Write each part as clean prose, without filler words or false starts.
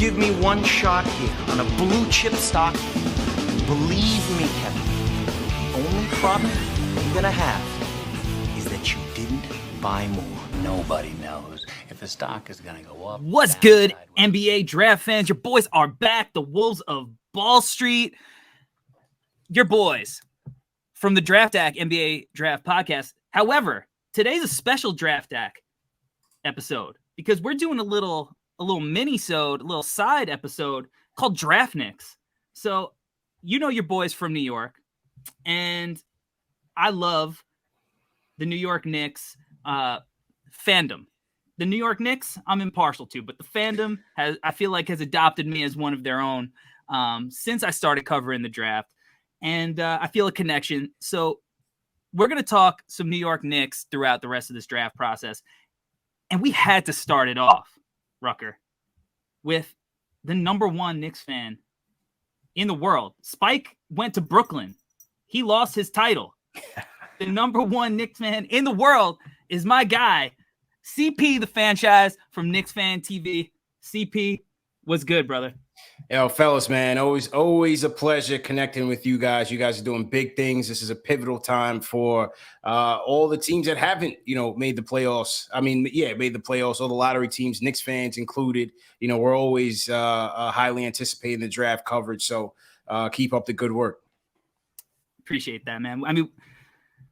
give me one shot here on a blue chip stock, believe me, Kevin, the only problem you're gonna have is that you didn't buy more. Nobody knows if the stock is gonna go up. What's good, NBA draft fans? Your boys are back, the Wolves of Ball Street. Your boys from the Draft Deck NBA Draft Podcast. However, today's a special Draft Deck episode because we're doing a little mini-sode, a little side episode called Draftknicks. So, you know your boys from New York, and I love the New York Knicks fandom. The New York Knicks, I'm impartial to, but the fandom I feel like has adopted me as one of their own since I started covering the draft, and I feel a connection. So we're going to talk some New York Knicks throughout the rest of this draft process, and we had to start it off, Rucker, with the number one Knicks fan in the world. Spike went to Brooklyn. He lost his title. The number one Knicks fan in the world is my guy, CP, the Fanchise from KnicksFanTV. CP, what's good, brother? Yo, fellas, man, always a pleasure connecting with you guys. You guys are doing big things. This is a pivotal time for all the teams that haven't, made the playoffs. Made the playoffs. All the lottery teams, Knicks fans included. We're always highly anticipating the draft coverage. So keep up the good work. Appreciate that, man. I mean,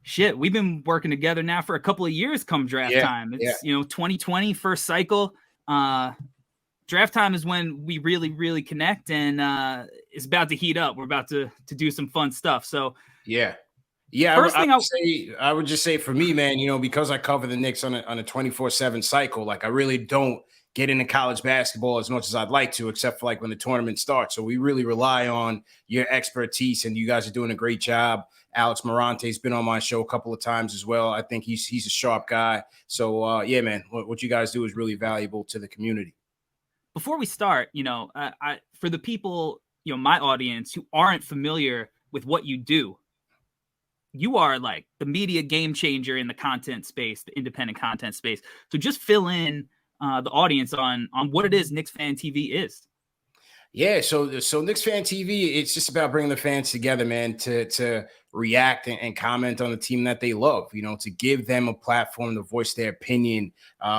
shit, we've been working together now for a couple of years come draft time. It's 2020 first cycle. Draft time is when we really, really connect, and it's about to heat up. We're about to do some fun stuff. So yeah. I would just say for me, man, because I cover the Knicks on a 24/7 cycle, like I really don't get into college basketball as much as I'd like to, except for like when the tournament starts. So we really rely on your expertise, and you guys are doing a great job. Alex Morante's been on my show a couple of times as well. I think he's a sharp guy. So yeah, man, what you guys do is really valuable to the community. Before we start, for the people, my audience who aren't familiar with what you do, you are like the media game changer in the content space, the independent content space. So just fill in the audience on what it is KnicksFanTV is. Yeah, so KnicksFanTV, it's just about bringing the fans together, man, to react and comment on the team that they love, to give them a platform to voice their opinion,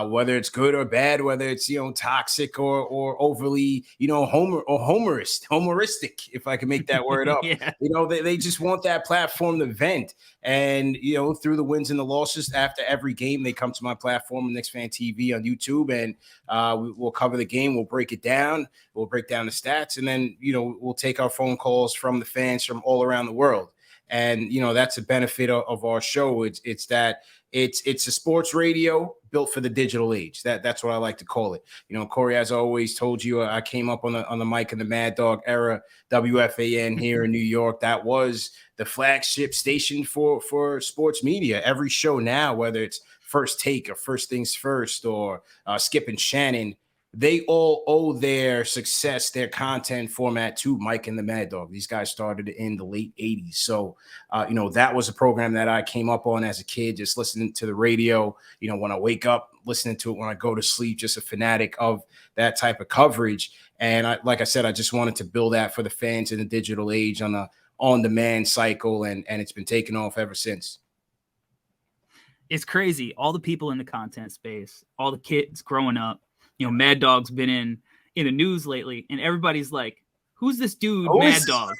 whether it's good or bad, whether it's, toxic or overly, homeristic, if I can make that word up. Yeah. They just want that platform to vent. And, through the wins and the losses after every game, they come to my platform, KnicksFanTV on YouTube, and we'll cover the game. We'll break it down. We'll break down the stats, and then, we'll take our phone calls from the fans from all around the world. And, that's a benefit of our show. It's that it's a sports radio built for the digital age. That's what I like to call it. Corey, as I always told you, I came up on the Mike and the Mad Dog era, WFAN here in New York. That was the flagship station for sports media. Every show now, whether it's First Take or First Things First or Skip and Shannon, they all owe their success, their content format to Mike and the Mad Dog. These guys started in the late 80s. So, that was a program that I came up on as a kid, just listening to the radio, when I wake up, listening to it when I go to sleep, just a fanatic of that type of coverage. And like I said, I just wanted to build that for the fans in the digital age on the on-demand cycle. And it's been taking off ever since. It's crazy. All the people in the content space, all the kids growing up, Mad Dog's been in the news lately, and everybody's like, "Who's this dude, Mad Dog?"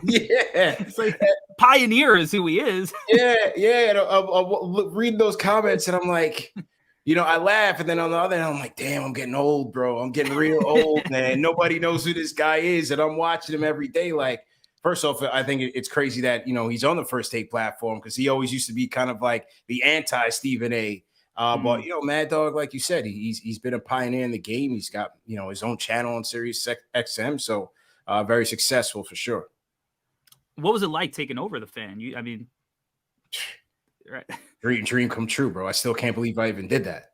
Yeah. It's like Pioneer is who he is. Yeah. And I'm reading those comments, and I'm like, I laugh, and then on the other hand, I'm like, damn, I'm getting old, bro. I'm getting real old, man. Nobody knows who this guy is, and I'm watching him every day. Like, first off, I think it's crazy that he's on the First Take platform because he always used to be kind of like the anti-Stephen A. But Mad Dog, like you said, he's been a pioneer in the game. He's got his own channel on Sirius XM, so very successful for sure. What was it like taking over the fan? Right. Dream come true, bro. I still can't believe I even did that.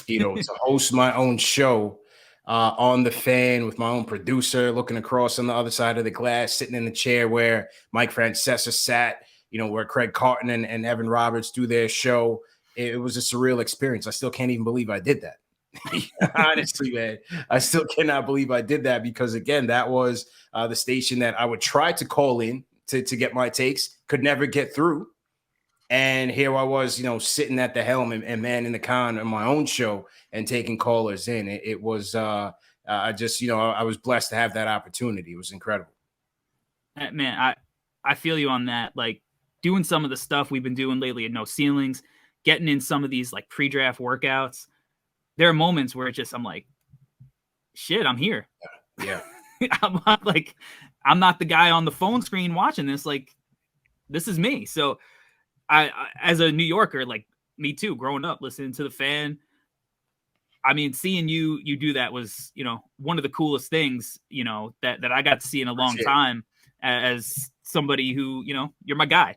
To host my own show on the fan with my own producer, looking across on the other side of the glass, sitting in the chair where Mike Francesa sat, where Craig Carton and Evan Roberts do their show. It was a surreal experience. I still can't even believe I did that. Honestly, man, I still cannot believe I did that because, again, that was the station that I would try to call in to get my takes, could never get through. And here I was, sitting at the helm and manning the con on my own show and taking callers in. It was, I just, I was blessed to have that opportunity. It was incredible. Man, I feel you on that. Like doing some of the stuff we've been doing lately at No Ceilings, getting in some of these like pre-draft workouts. There are moments where I'm like, shit, I'm here. Yeah. I'm not the guy on the phone screen watching this. Like, this is me. So I as a New Yorker, like me too, growing up, listening to the Fan, I mean, seeing you do that was, one of the coolest things, that I got to see in a long time as somebody who, you're my guy.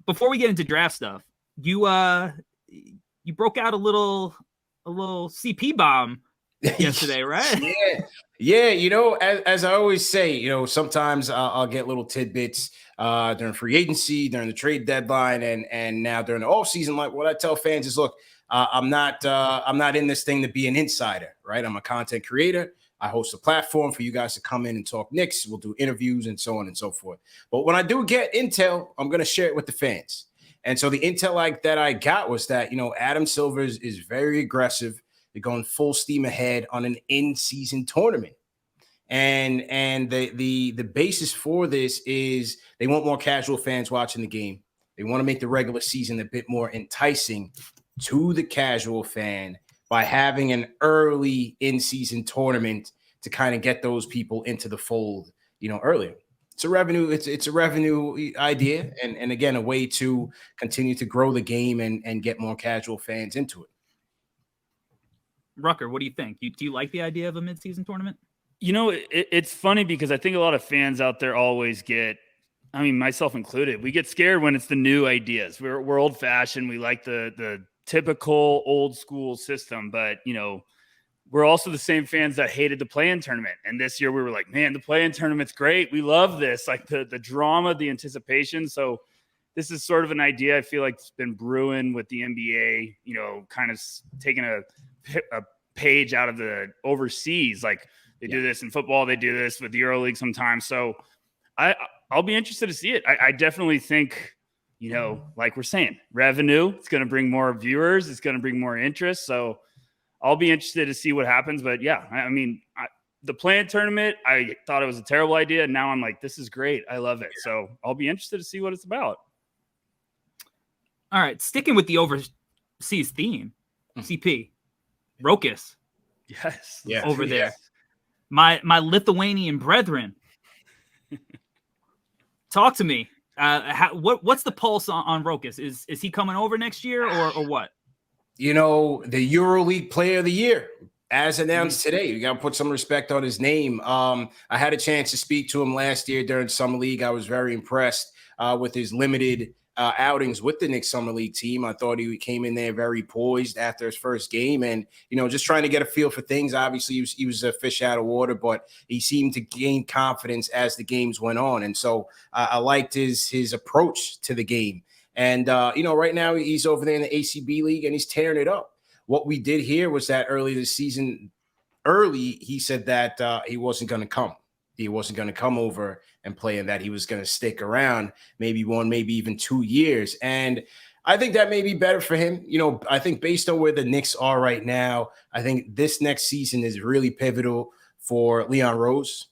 Before we get into draft stuff, you broke out a little CP bomb yesterday, right? Yeah. As I always say, sometimes I'll get little tidbits during free agency, during the trade deadline, and now during the off season. Like what I tell fans is, look, I'm not in this thing to be an insider, right? I'm a content creator. I host a platform for you guys to come in and talk Knicks. We'll do interviews and so on and so forth. But when I do get intel, I'm going to share it with the fans. And so the intel that I got was that, Adam Silver is very aggressive. They're going full steam ahead on an in-season tournament. And the basis for this is they want more casual fans watching the game. They want to make the regular season a bit more enticing to the casual fan by having an early in-season tournament to kind of get those people into the fold, earlier. It's a revenue idea, and again, a way to continue to grow the game and get more casual fans into it. Rucker, what do you think? Do you like the idea of a mid-season tournament? It's funny because I think a lot of fans out there always get, I mean, myself included, we get scared when it's the new ideas. We're old-fashioned. We like the typical old school system, but we're also the same fans that hated the play-in tournament. And this year we were like, man, the play-in tournament's great. We love this, like the drama, the anticipation. So this is sort of an idea I feel like it's been brewing with the NBA, kind of taking a page out of the overseas. Like they do this in football. They do this with the EuroLeague sometimes. So I'll be interested to see it. I definitely think, like we're saying, revenue, it's going to bring more viewers. It's going to bring more interest. So I'll be interested to see what happens. But yeah, I mean, the play-in tournament, I thought it was a terrible idea. And now I'm like, this is great. I love it. So I'll be interested to see what it's about. All right. Sticking with the overseas theme, CP, Rokas. Yes. Over there. My Lithuanian brethren. Talk to me. What's the pulse on Rokas? Is he coming over next year or what? The EuroLeague Player of the Year, as announced today. You got to put some respect on his name. I had a chance to speak to him last year during Summer League. I was very impressed with his limited outings with the Knicks Summer League team. I thought he came in there very poised after his first game and, just trying to get a feel for things. Obviously, he was a fish out of water, but he seemed to gain confidence as the games went on. And so I liked his approach to the game. And, right now he's over there in the ACB League and he's tearing it up. What we did here was that early this season, he said that he wasn't going to come. He wasn't going to come over and play and that he was going to stick around maybe 1, maybe even 2 years. And I think that may be better for him. I think based on where the Knicks are right now, I think this next season is really pivotal for Leon Rose,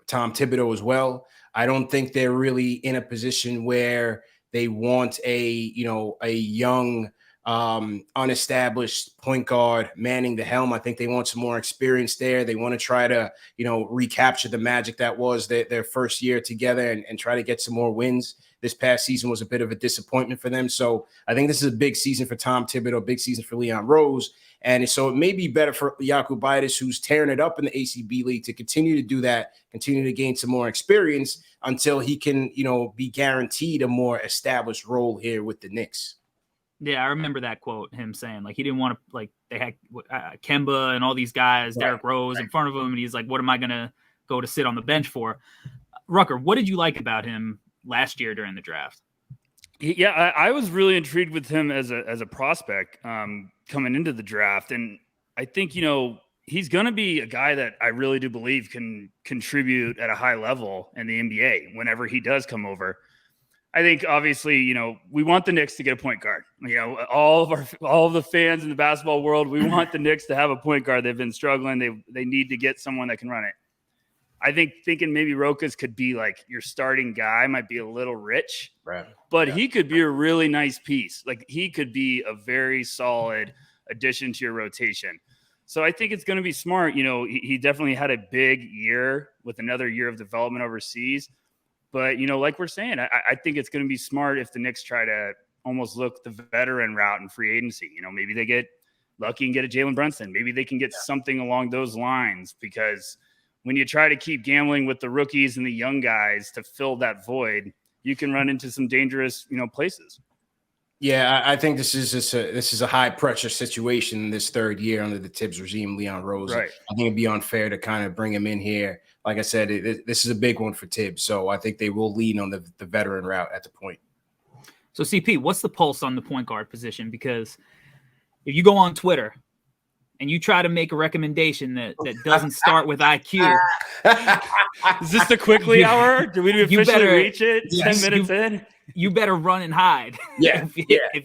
Tom Thibodeau as well. I don't think they're really in a position where they want a young, unestablished point guard manning the helm. I think they want some more experience there. They want to try to, recapture the magic that was their first year together and try to get some more wins. This past season was a bit of a disappointment for them. So I think this is a big season for Tom Thibodeau, big season for Leon Rose. And so it may be better for Jakubaitis, who's tearing it up in the ACB League, to continue to do that, continue to gain some more experience until he can, be guaranteed a more established role here with the Knicks. Yeah, I remember that quote, him saying, like, he didn't want to, like, they had Kemba and all these guys, Derrick Rose in front of him, and he's like, what am I going to go to sit on the bench for? Rucker, what did you like about him last year during the draft? Yeah, I was really intrigued with him as a prospect coming into the draft. And I think, he's going to be a guy that I really do believe can contribute at a high level in the NBA whenever he does come over. I think obviously, we want the Knicks to get a point guard. All of the fans in the basketball world, we want the Knicks to have a point guard. They've been struggling. They need to get someone that can run it. I think thinking maybe Rokas could be like your starting guy might be a little rich, Right. but he could be a really nice piece. Like he could be a very solid addition to your rotation. So I think it's going to be smart. He definitely had a big year with another year of development overseas. But, like we're saying, I think it's going to be smart if the Knicks try to almost look the veteran route in free agency. Maybe they get lucky and get a Jalen Brunson. Maybe they can get something along those lines, because when you try to keep gambling with the rookies and the young guys to fill that void, you can run into some dangerous, places. Yeah, I think this is a high pressure situation in this third year under the Tibbs regime, Leon Rose. Right. I think it'd be unfair to kind of bring him in here. Like I said, this is a big one for Tibbs, so I think they will lean on the veteran route at the point. So CP, what's the pulse on the point guard position? Because if you go on Twitter and you try to make a recommendation that doesn't start with IQ, is this the quickly hour? Do we officially reach it? 10 minutes in? You better run and hide. Yeah. if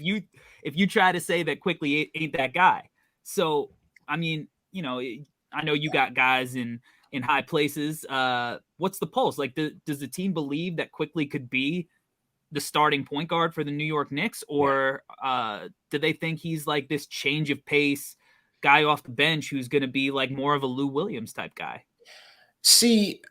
you try to say that Quickly ain't that guy. So I mean, I know you got guys in high places. What's the pulse? Like, does the team believe that Quickly could be the starting point guard for the New York Knicks, or do they think he's like this change of pace guy off the bench who's going to be like more of a Lou Williams type guy? See,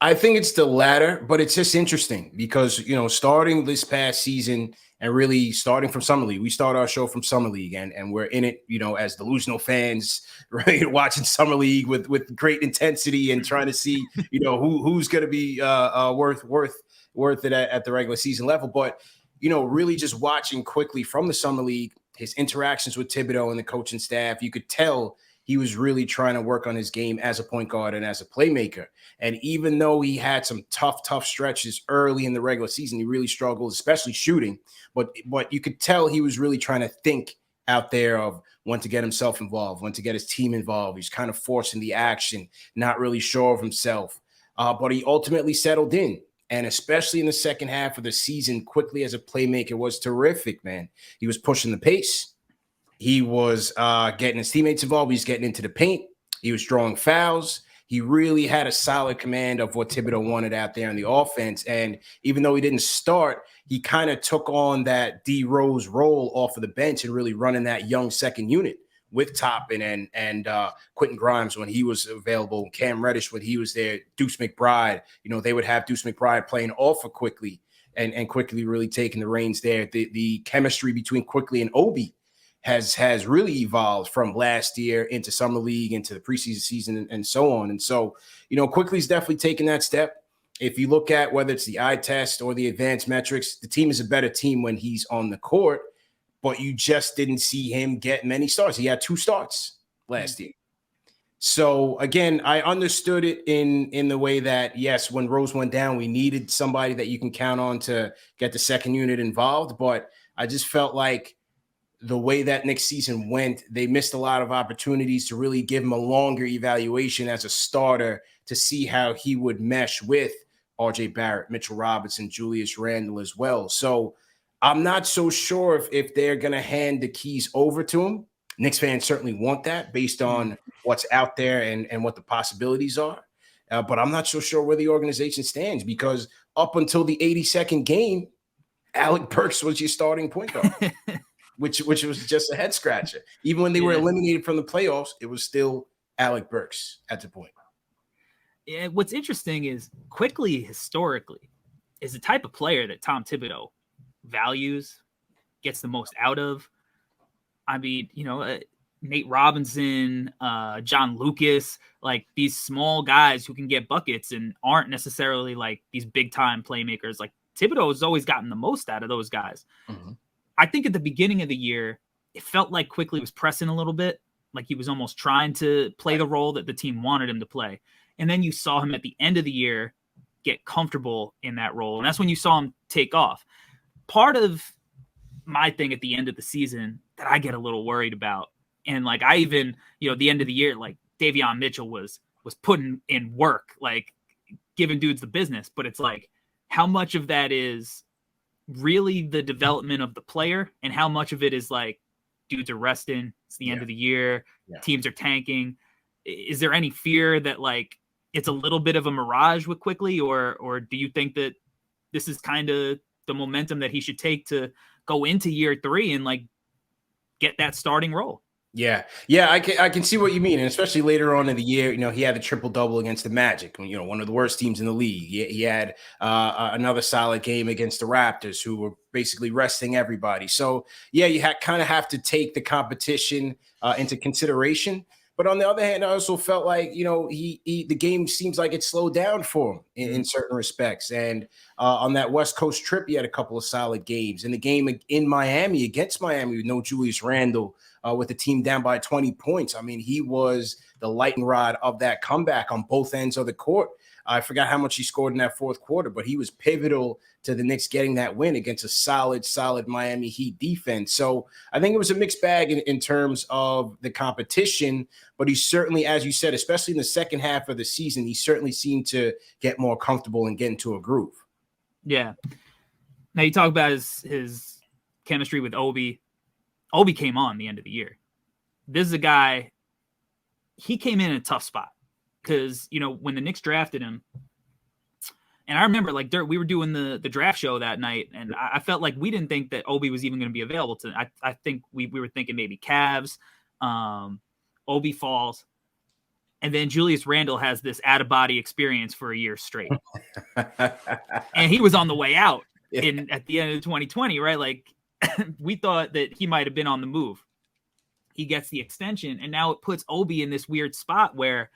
I think it's the latter, but it's just interesting because, starting this past season and really starting from Summer League, we start our show from Summer League and we're in it, as delusional fans, right? Watching Summer League with great intensity and trying to see, who's going to be worth it at the regular season level. But, really just watching Quickly from the Summer League, his interactions with Thibodeau and the coaching staff, you could tell he was really trying to work on his game as a point guard and as a playmaker. And even though he had some tough stretches early in the regular season, he really struggled, especially shooting. But you could tell he was really trying to think out there of when to get himself involved, when to get his team involved. He's kind of forcing the action, not really sure of himself. But he ultimately settled in. And especially in the second half of the season, Quickly as a playmaker was terrific, man. He was pushing the pace. He was getting his teammates involved. He was getting into the paint. He was drawing fouls. He really had a solid command of what Thibodeau wanted out there in the offense. And even though he didn't start, he kind of took on that D Rose role off of the bench and really running that young second unit with Toppin and Quentin Grimes when he was available, Cam Reddish when he was there, Deuce McBride. They would have Deuce McBride playing off of Quickly and Quickly really taking the reins there. The chemistry between Quickly and Obi has really evolved from last year into Summer League, into the preseason season, and so on. And so, Quickly's definitely taken that step. If you look at whether it's the eye test or the advanced metrics, the team is a better team when he's on the court, but you just didn't see him get many starts. He had 2 starts last year. So again, I understood it in the way that, yes, when Rose went down, we needed somebody that you can count on to get the second unit involved. But I just felt like the way that Knicks season went, they missed a lot of opportunities to really give him a longer evaluation as a starter to see how he would mesh with RJ Barrett, Mitchell Robinson, Julius Randle as well. So I'm not so sure if they're going to hand the keys over to him. Knicks fans certainly want that based on what's out there and what the possibilities are. But I'm not so sure where the organization stands, because up until the 82nd game, Alec Burks was your starting point guard. Which was just a head scratcher. Even when they were eliminated from the playoffs, it was still Alec Burks at the point. Yeah, what's interesting is Quickly historically is the type of player that Tom Thibodeau values, gets the most out of. I mean, Nate Robinson, John Lucas, like these small guys who can get buckets and aren't necessarily like these big time playmakers. Like Thibodeau has always gotten the most out of those guys. Mm-hmm. I think at the beginning of the year, it felt like Quickly was pressing a little bit, like he was almost trying to play the role that the team wanted him to play. And then you saw him at the end of the year get comfortable in that role. And that's when you saw him take off. Part of my thing at the end of the season that I get a little worried about And like I even, at the end of the year, like Davion Mitchell was putting in work, like giving dudes the business. But it's like, how much of that is really the development of the player, and how much of it is like dudes are resting, it's the end of the year, teams are tanking. Is there any fear that like it's a little bit of a mirage with Quickly, or do you think that this is kind of the momentum that he should take to go into year 3 and like get that starting role? Yeah, I can see what you mean, and especially later on in the year, he had a triple double against the Magic, one of the worst teams in the league. He had another solid game against the Raptors, who were basically resting everybody. So yeah, you kind of have to take the competition into consideration. But on the other hand, I also felt like the game seems like it slowed down for him in certain respects. And on that West Coast trip, he had a couple of solid games. In the game in Miami against Miami with no Julius Randle. With the team down by 20 points. I mean, he was the lightning rod of that comeback on both ends of the court. I forgot how much he scored in that fourth quarter, but he was pivotal to the Knicks getting that win against a solid Miami Heat defense. So I think it was a mixed bag in terms of the competition, but he certainly, as you said, especially in the second half of the season, he certainly seemed to get more comfortable and get into a groove. Yeah. Now you talk about his chemistry with Obi. Obi came on the end of the year. This is a guy, he came in a tough spot because, when the Knicks drafted him, and I remember like we were doing the draft show that night, and I felt like we didn't think that Obi was even going to be available to. I think we were thinking maybe Cavs, Obi falls, and then Julius Randle has this out-of-body experience for a year straight. And he was on the way out at the end of 2020, right? Like, we thought that he might have been on the move. He gets the extension, and now it puts Obi in this weird spot where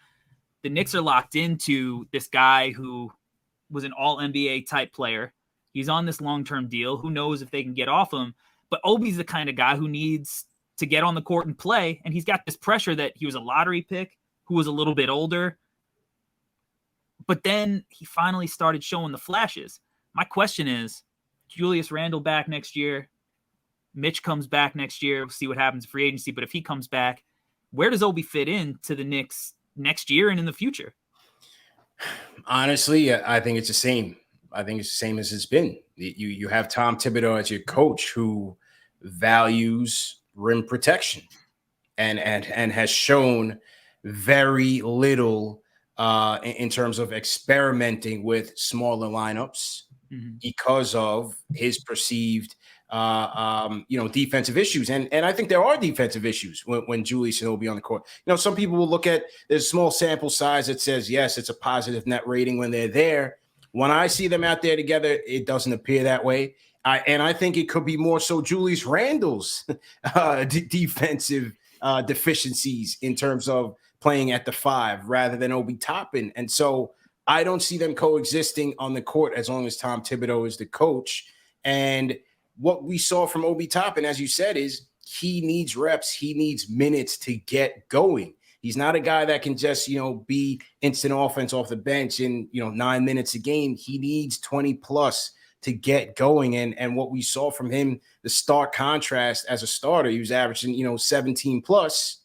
the Knicks are locked into this guy who was an all-NBA type player. He's on this long-term deal. Who knows if they can get off him? But Obi's the kind of guy who needs to get on the court and play, and he's got this pressure that he was a lottery pick who was a little bit older. But then he finally started showing the flashes. My question is, Julius Randle back next year, Mitch comes back next year. We'll see what happens in free agency. But if he comes back, where does Obi fit in to the Knicks next year and in the future? Honestly, I think it's the same. I think it's the same as it's been. You have Tom Thibodeau as your coach who values rim protection and has shown very little in terms of experimenting with smaller lineups because of his perceived defensive issues. And I think there are defensive issues when Julius and Obi on the court. Some people will look at there's a small sample size that says, yes, it's a positive net rating when they're there. When I see them out there together, it doesn't appear that way. And I think it could be more so Julius Randle's defensive deficiencies in terms of playing at the 5 rather than Obi Toppin. And so I don't see them coexisting on the court as long as Tom Thibodeau is the coach. And what we saw from Obi Toppin, as you said, is he needs reps. He needs minutes to get going. He's not a guy that can just, be instant offense off the bench in, 9 minutes a game. He needs 20 plus to get going. And what we saw from him, the stark contrast as a starter, he was averaging, 17 plus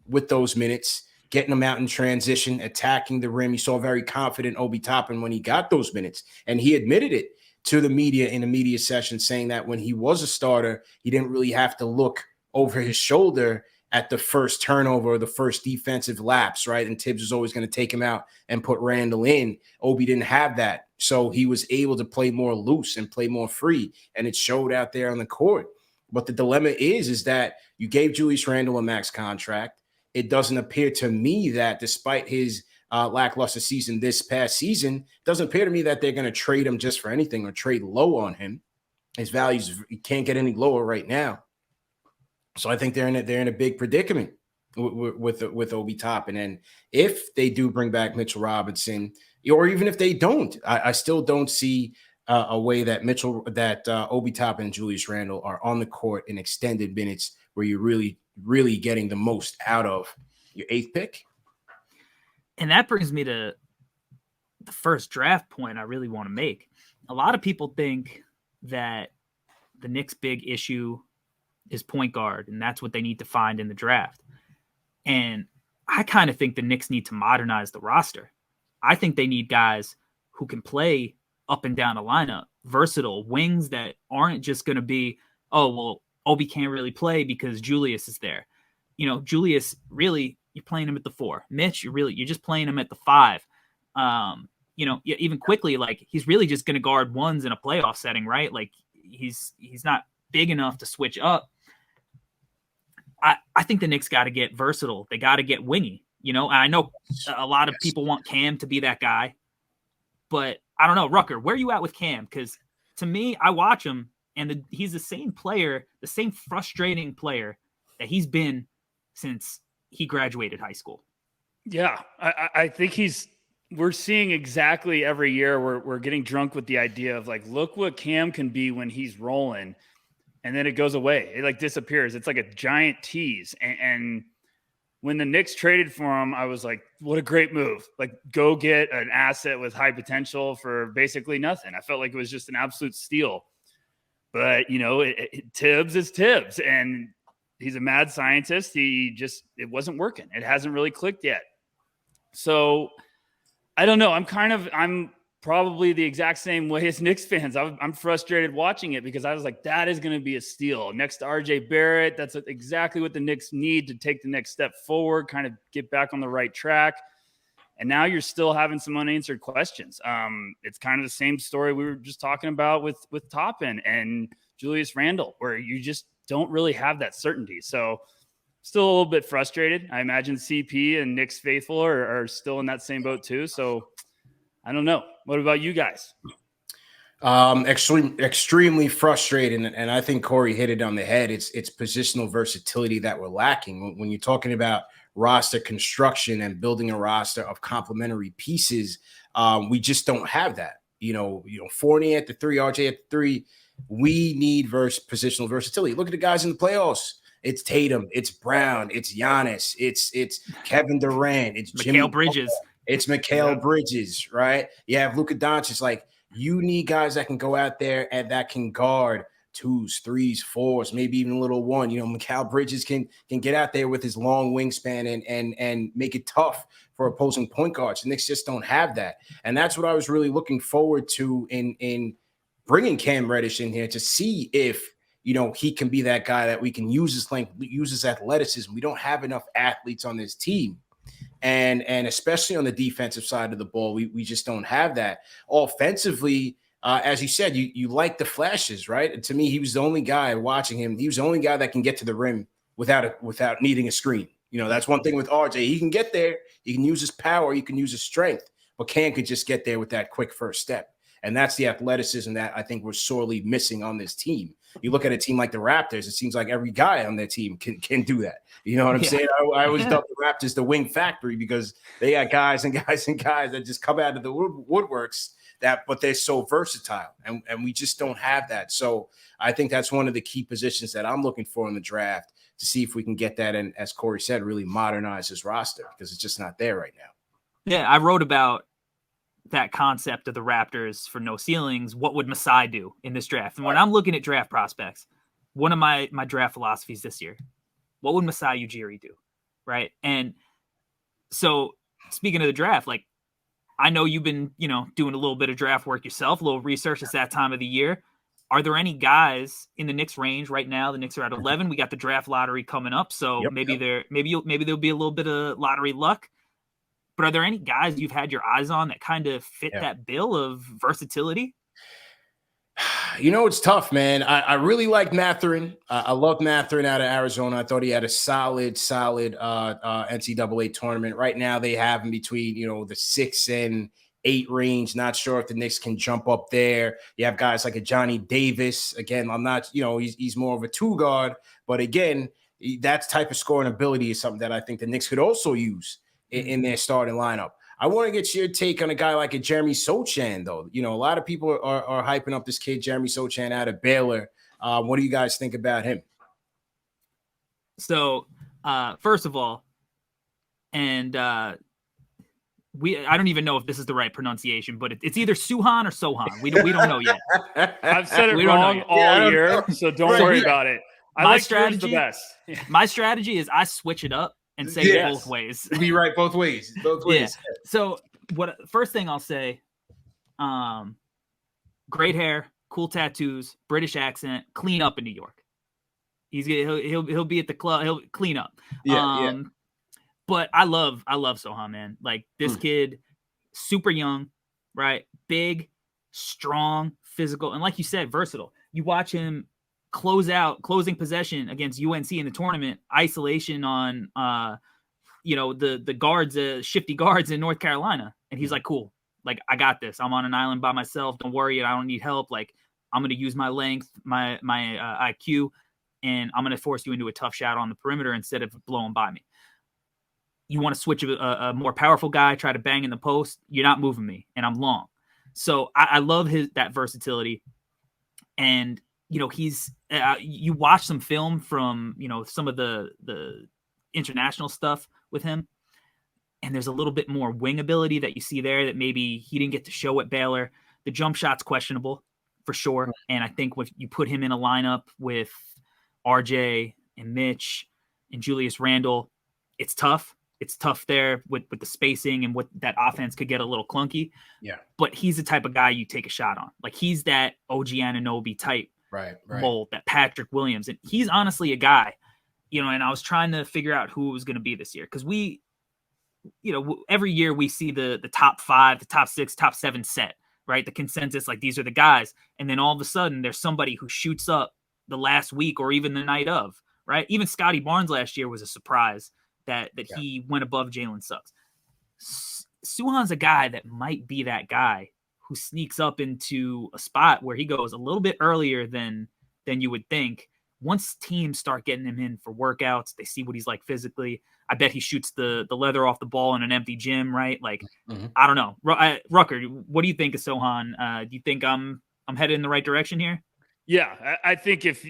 with those minutes, getting them out in transition, attacking the rim. You saw very confident Obi Toppin when he got those minutes, and he admitted it to the media in a media session, saying that when he was a starter, he didn't really have to look over his shoulder at the first turnover or the first defensive lapse, right? And Tibbs was always going to take him out and put Randle in. Obi didn't have that. So he was able to play more loose and play more free, and it showed out there on the court. But the dilemma is that you gave Julius Randle a max contract. It doesn't appear to me that despite his lackluster season this past season, it doesn't appear to me that they're going to trade him just for anything or trade low on him. His values can't get any lower right now. So I think they're in a big predicament with Obi Toppin. And if they do bring back Mitchell Robinson, or even if they don't, I still don't see a way that Obi Toppin and Julius Randle are on the court in extended minutes where you're really getting the most out of your 8th pick. And that brings me to the first draft point I really want to make. A lot of people think that the Knicks' big issue is point guard, and that's what they need to find in the draft. And I kind of think the Knicks need to modernize the roster. I think they need guys who can play up and down the lineup, versatile wings that aren't just going to be, oh, well, Obi can't really play because Julius is there. Julius, really, you're playing him at the 4. Mitch, you're just playing him at the 5. Even quickly, like, he's really just going to guard ones in a playoff setting, right? Like, he's not big enough to switch up. I think the Knicks got to get versatile. They got to get wingy. I know a lot of people want Cam to be that guy, but I don't know. Rucker, where are you at with Cam? Because to me, I watch him, and he's the same player, the same frustrating player that he's been since he graduated high school. Yeah, I think we're seeing exactly every year we're getting drunk with the idea of, like, look what Cam can be when he's rolling. And then it goes away. It, like, disappears. It's like a giant tease. And when the Knicks traded for him, I was like, what a great move. Like, go get an asset with high potential for basically nothing. I felt like it was just an absolute steal. But, Tibbs is Tibbs. And he's a mad scientist. It wasn't working. It hasn't really clicked yet. So I don't know. I'm probably the exact same way as Knicks fans. I'm frustrated watching it because I was like, that is going to be a steal next to RJ Barrett. That's exactly what the Knicks need to take the next step forward, kind of get back on the right track. And now you're still having some unanswered questions. It's kind of the same story we were just talking about with Toppin and Julius Randle, where you just don't really have that certainty. So still a little bit frustrated. I imagine CP and Knicks faithful are still in that same boat too. So I don't know. What about you guys? Extremely frustrated, and I think Corey hit it on the head. It's positional versatility that we're lacking when you're talking about roster construction and building a roster of complementary pieces. We just don't have that. Fournier at the 3, RJ at the 3. We need positional versatility. Look at the guys in the playoffs. It's Tatum, it's Brown, it's Giannis, it's Kevin Durant, it's Mikal Bridges. It's Mikal Bridges, right? You have Luka Doncic. Like, you need guys that can go out there and that can guard 2s, 3s, 4s, maybe even a little 1. Mikal Bridges can get out there with his long wingspan and make it tough for opposing point guards. The Knicks just don't have that. And that's what I was really looking forward to in bringing Cam Reddish in here, to see if he can be that guy that we can use his length, use his athleticism. We don't have enough athletes on this team. And especially on the defensive side of the ball, we just don't have that. Offensively, as you said, you like the flashes, right? And to me, he was the only guy watching him. He was the only guy that can get to the rim without needing a screen. That's one thing with RJ. He can get there. He can use his power. He can use his strength. But Cam could just get there with that quick first step. And that's the athleticism that I think we're sorely missing on this team. You look at a team like the Raptors, it seems like every guy on their team can do that. You know what I'm saying? I always dub the Raptors the wing factory because they got guys and guys and guys that just come out of the woodworks, but they're so versatile. And we just don't have that. So I think that's one of the key positions that I'm looking for in the draft, to see if we can get that and, as Corey said, really modernize his roster, because it's just not there right now. Yeah, I wrote about that concept of the Raptors for no ceilings. What would Masai do in this draft? And when I'm looking at draft prospects, one of my draft philosophies this year, what would Masai Ujiri do? Right. And so, speaking of the draft, like, I know you've been, doing a little bit of draft work yourself, a little research. It's that time of the year. Are there any guys in the Knicks range right now? The Knicks are at 11. We got the draft lottery coming up. So maybe there'll be a little bit of lottery luck. But are there any guys you've had your eyes on that kind of fit that bill of versatility? It's tough, man. I really like Mathurin. I love Mathurin out of Arizona. I thought he had a solid NCAA tournament. Right now they have him between, the 6 and 8 range. Not sure if the Knicks can jump up there. You have guys like a Johnny Davis. Again, I'm not, he's more of a 2 guard. But again, that type of scoring ability is something that I think the Knicks could also use in their starting lineup. I want to get your take on a guy like a Jeremy Sochan, though. A lot of people are hyping up this kid, Jeremy Sochan, out of Baylor. What do you guys think about him? So, first of all, and I don't even know if this is the right pronunciation, but it's either Suhan or Sohan. We don't know yet. I've said it wrong all year, so don't worry about it. I like strategy the best. My strategy is I switch it up and say it Yes. both ways. Be right both ways. Both Yeah. ways. So first thing I'll say, great hair, cool tattoos, British accent, clean up in New York. He'll be at the club. He'll clean up. Yeah. But I love Sohan, man. Like this kid, super young, right? Big, strong, physical, and like you said, versatile. You watch him closing possession against UNC in the tournament, isolation on the guards, shifty guards in North Carolina, and he's like, cool, like I got this. I'm on an island by myself. Don't worry, I don't need help. Like I'm gonna use my length, my IQ, and I'm gonna force you into a tough shot on the perimeter instead of blowing by me. You want to switch a more powerful guy, try to bang in the post. You're not moving me, and I'm long. So I love that versatility. And, he's you watch some film from, some of the international stuff with him. And there's a little bit more wing ability that you see there that maybe he didn't get to show at Baylor. The jump shot's questionable for sure. And I think if you put him in a lineup with RJ and Mitch and Julius Randle, it's tough. It's tough there with the spacing and what that offense could get a little clunky. Yeah. But he's the type of guy you take a shot on. Like he's that OG Anunoby type mold, that Patrick Williams. And he's honestly a guy, and I was trying to figure out who it was going to be this year. Cause we, every year we see the top 5, the top 6, top 7 set, right? The consensus, like these are the guys. And then all of a sudden there's somebody who shoots up the last week or even the night of, right? Even Scotty Barnes last year was a surprise that he went above Jalen Suggs. Suhan's a guy that might be that guy who sneaks up into a spot where he goes a little bit earlier than you would think. Once teams start getting him in for workouts, they see what he's like physically. I bet he shoots the leather off the ball in an empty gym, right? Like, I don't know. Rucker, what do you think of Sohan? Do you think I'm headed in the right direction here? Yeah, I think if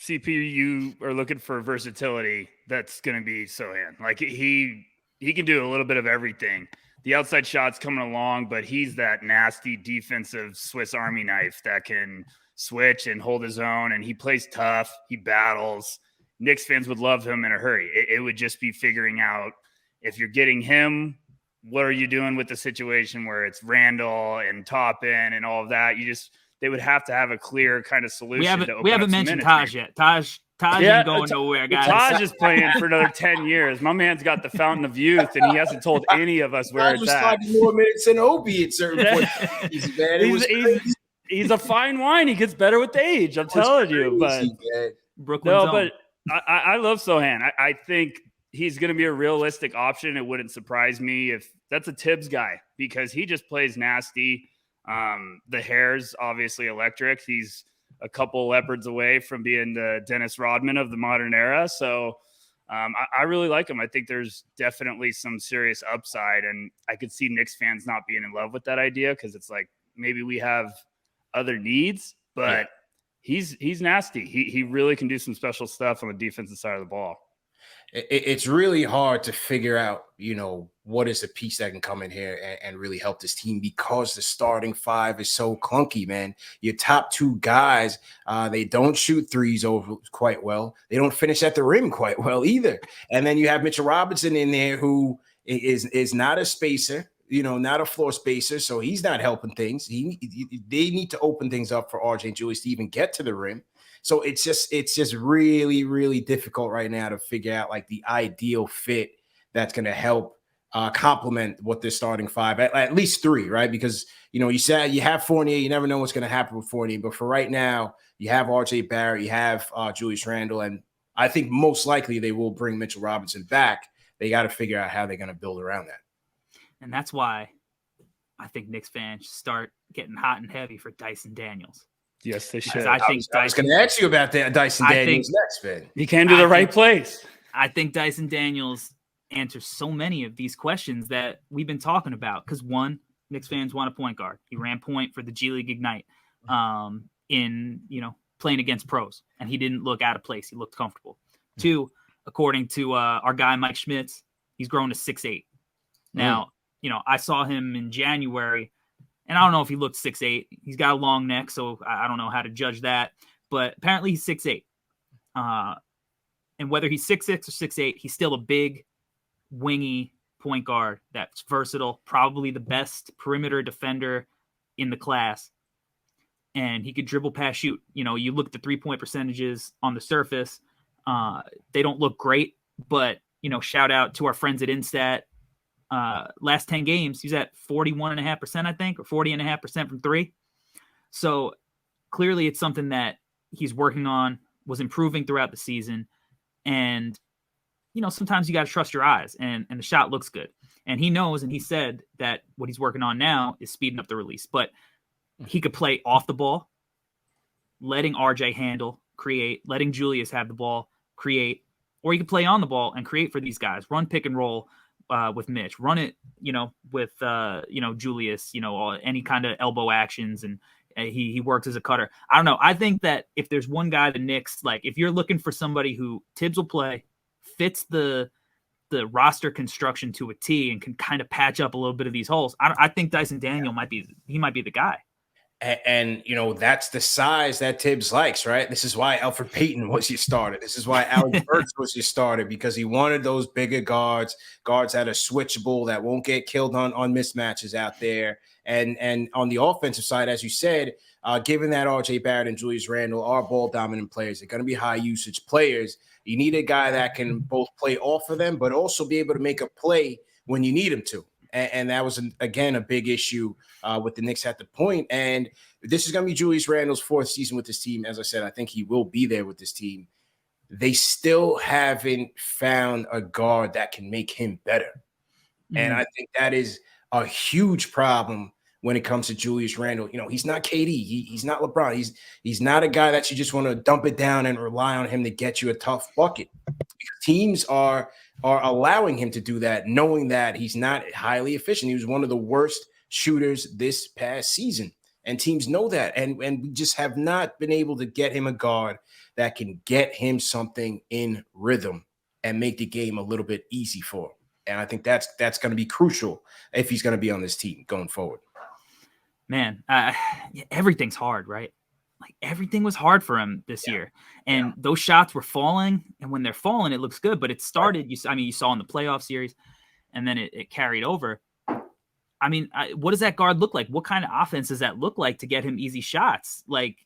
CPU are looking for versatility, that's going to be Sohan. Like he can do a little bit of everything. The outside shot's coming along, but he's that nasty defensive Swiss Army knife that can switch and hold his own, and he plays tough. He battles. Knicks fans would love him in a hurry. It would just be figuring out if you're getting him, what are you doing with the situation where it's Randall and Toppin and all of that? They would have to have a clear kind of solution. We haven't mentioned Taj yet. Taj ain't going nowhere, guys. Taj is playing for another 10 years. My man's got the fountain of youth, and he hasn't told any of us where it's at. More minutes than Obi at certain points. He's a fine wine. He gets better with age. I'm telling you. But I love Sohan. I think he's going to be a realistic option. It wouldn't surprise me if that's a Tibbs guy because he just plays nasty. The hair's obviously electric. He's a couple leopards away from being the Dennis Rodman of the modern era. So I really like him. I think there's definitely some serious upside, and I could see Knicks fans not being in love with that idea because it's like maybe we have other needs, but he's nasty. He really can do some special stuff on the defensive side of the ball. It's really hard to figure out, what is a piece that can come in here and really help this team because the starting 5 is so clunky, man. Your top 2 guys, they don't shoot threes over quite well. They don't finish at the rim quite well either. And then you have Mitchell Robinson in there who is not a spacer, not a floor spacer. So he's not helping things. They need to open things up for RJ and Julius to even get to the rim. So it's just really, really difficult right now to figure out like the ideal fit that's going to help complement what they're starting 5, at least 3, right? Because, you said you have Fournier, you never know what's going to happen with Fournier. But for right now, you have RJ Barrett, you have Julius Randle, and I think most likely they will bring Mitchell Robinson back. They got to figure out how they're going to build around that. And that's why I think Knicks fans start getting hot and heavy for Dyson Daniels. Yes, they should. I was going to ask you about that Dyson Daniels next, man. He came to the right place. I think Dyson Daniels answers so many of these questions that we've been talking about. Because one, Knicks fans want a point guard. He ran point for the G League Ignite in playing against pros, and he didn't look out of place. He looked comfortable. 2, according to our guy Mike Schmitz, he's grown to 6'8". Now, I saw him in January. And I don't know if he looked 6'8". He's got a long neck, so I don't know how to judge that. But apparently he's 6'8". And whether he's 6'6" or 6'8", he's still a big, wingy point guard that's versatile, probably the best perimeter defender in the class. And he could dribble, pass, shoot. You know, you look at the 3-point percentages on the surface. They don't look great, but, you know, shout out to our friends at Instat. Last 10 games, he's at 41.5%, I think, or 40.5% from three. So clearly it's something that he's working on, was improving throughout the season. And, you know, sometimes you got to trust your eyes, and the shot looks good. And he knows, and he said that what he's working on now is speeding up the release. But he could play off the ball, letting RJ handle, create, letting Julius have the ball, create, or he could play on the ball and create for these guys, run pick and roll with Mitch, run it, you know, with, you know, Julius, you know, any kind of elbow actions, and he works as a cutter. I don't know. I think that if there's one guy the Knicks, like if you're looking for somebody who Tibbs will play, fits the roster construction to a T and can kind of patch up a little bit of these holes, I think Dyson Daniel might be the guy. And, you know, that's the size that Tibbs likes, right? This is why Alfred Payton was your starter. This is why Alex Burks was your starter, because he wanted those bigger guards that are switchable, that won't get killed on mismatches out there. And on the offensive side, as you said, given that RJ Barrett and Julius Randle are ball dominant players, they're going to be high usage players. You need a guy that can both play off of them, but also be able to make a play when you need him to. And that was, again, a big issue with the Knicks at the point. And this is going to be Julius Randle's fourth season with this team. As I said, I think he will be there with this team. They still haven't found a guard that can make him better. And I think that is a huge problem when it comes to Julius Randle. You know, he's not KD. He's not LeBron. He's not a guy that you just want to dump it down and rely on him to get you a tough bucket. Because teams are allowing him to do that, knowing that he's not highly efficient. He was one of the worst shooters this past season, and teams know that. And we just have not been able to get him a guard that can get him something in rhythm and make the game a little bit easy for him. And I think that's going to be crucial if he's going to be on this team going forward. Man, everything's hard, right? Like everything was hard for him this year, and those shots were falling. And when they're falling, it looks good. But it started. You saw in the playoff series, and then it carried over. I mean, what does that guard look like? What kind of offense does that look like to get him easy shots? Like,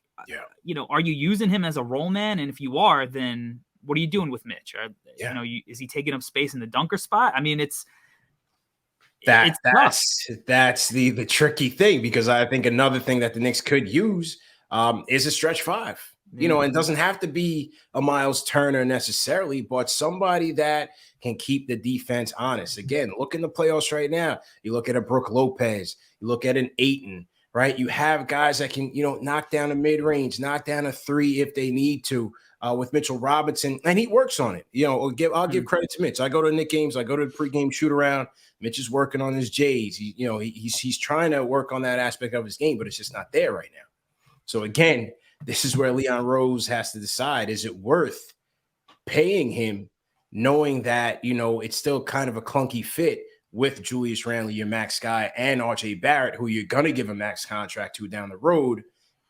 you know, are you using him as a roll man? And if you are, then what are you doing with Mitch? You know, is he taking up space in the dunker spot? I mean, that's the tricky thing, because I think another thing that the Knicks could use is a stretch five. You know, and it doesn't have to be a Miles Turner necessarily, but somebody that can keep the defense honest. Again, look in the playoffs right now. You look at a Brook Lopez, you look at an Ayton, right? You have guys that can, you know, knock down a mid-range, knock down a three if they need to. With Mitchell Robinson, and he works on it. You know, I'll give credit to Mitch. I go to Knicks games, I go to the pregame shoot around. Mitch is working on his J's. He's trying to work on that aspect of his game, but it's just not there right now. So again, this is where Leon Rose has to decide: is it worth paying him, knowing that, you know, it's still kind of a clunky fit with Julius Randle, your max guy, and RJ Barrett, who you're gonna give a max contract to down the road?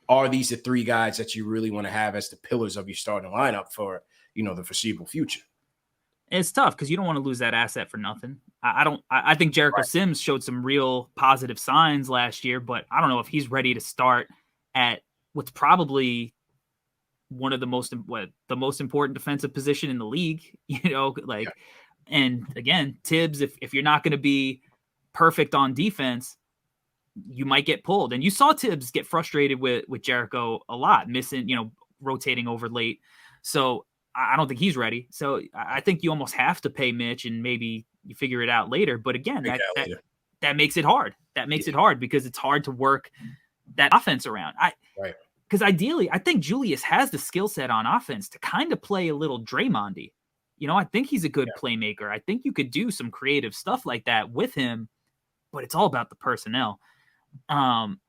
Are these the three guys that you really want to have as the pillars of your starting lineup for, you know, the foreseeable future? It's tough because you don't want to lose that asset for nothing. I think Jericho Sims showed some real positive signs last year, but I don't know if he's ready to start at what's probably one of the most important defensive position in the league, you know, like, and again, Tibbs, if you're not going to be perfect on defense, you might get pulled. And you saw Tibbs get frustrated with Jericho a lot, missing, you know, rotating over late. So I don't think he's ready. So I think you almost have to pay Mitch, and maybe you figure it out later. But again, that makes it hard. That makes it hard because it's hard to work that offense around. Because ideally, I think Julius has the skill set on offense to kind of play a little Draymond-y. You know, I think he's a good playmaker. I think you could do some creative stuff like that with him, but it's all about the personnel.